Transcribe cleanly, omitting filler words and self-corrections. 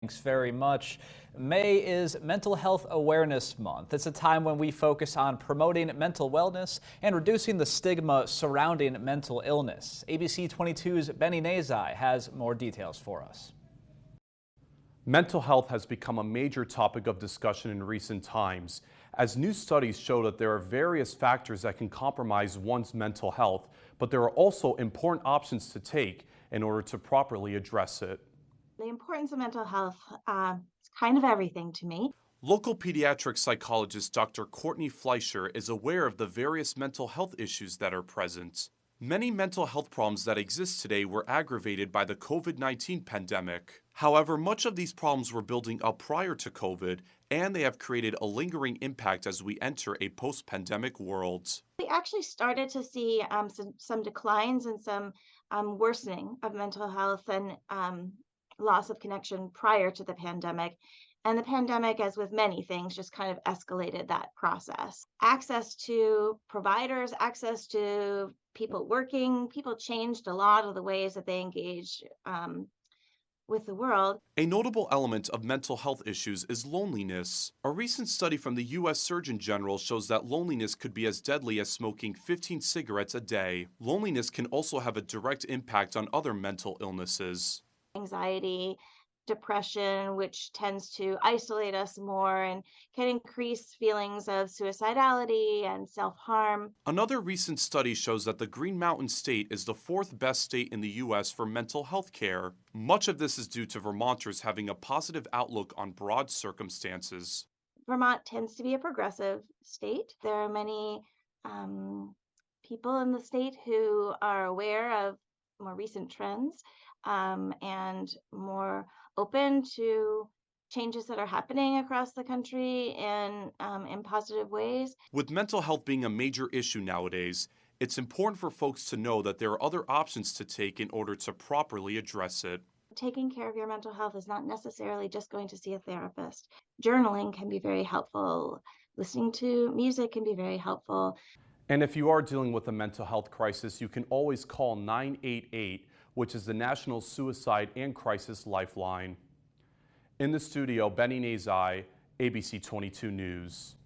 Thanks very much. May is Mental Health Awareness Month. It's a time when we focus on promoting mental wellness and reducing the stigma surrounding mental illness. ABC 22's Benny Nazai has more details for us. Mental health has become a major topic of discussion in recent times, as new studies show that there are various factors that can compromise one's mental health, but there are also important options to take in order to properly address it. The importance of mental health is kind of everything to me. Local pediatric psychologist Dr. Courtney Fleischer is aware of the various mental health issues that are present. Many mental health problems that exist today were aggravated by the COVID-19 pandemic. However, much of these problems were building up prior to COVID, and they have created a lingering impact as we enter a post-pandemic world. We actually started to see some declines and some worsening of mental health and loss of connection prior to the pandemic. And the pandemic, as with many things, just kind of escalated that process. Access to providers, access to people working, people changed a lot of the ways that they engage with the world. A notable element of mental health issues is loneliness. A recent study from the U.S. Surgeon General shows that loneliness could be as deadly as smoking 15 cigarettes a day. Loneliness can also have a direct impact on other mental illnesses. Anxiety, depression, which tends to isolate us more and can increase feelings of suicidality and self-harm. Another recent study shows that the Green Mountain State is the fourth best state in the U.S. for mental health care. Much of this is due to Vermonters having a positive outlook on broad circumstances. Vermont tends to be a progressive state. There are many people in the state who are aware of more recent trends and more open to changes that are happening across the country in positive ways. With mental health being a major issue nowadays, it's important for folks to know that there are other options to take in order to properly address it. Taking care of your mental health is not necessarily just going to see a therapist. Journaling can be very helpful. Listening to music can be very helpful. And if you are dealing with a mental health crisis, you can always call 988, which is the National Suicide and Crisis Lifeline. In the studio, Benny Nazai, ABC 22 News.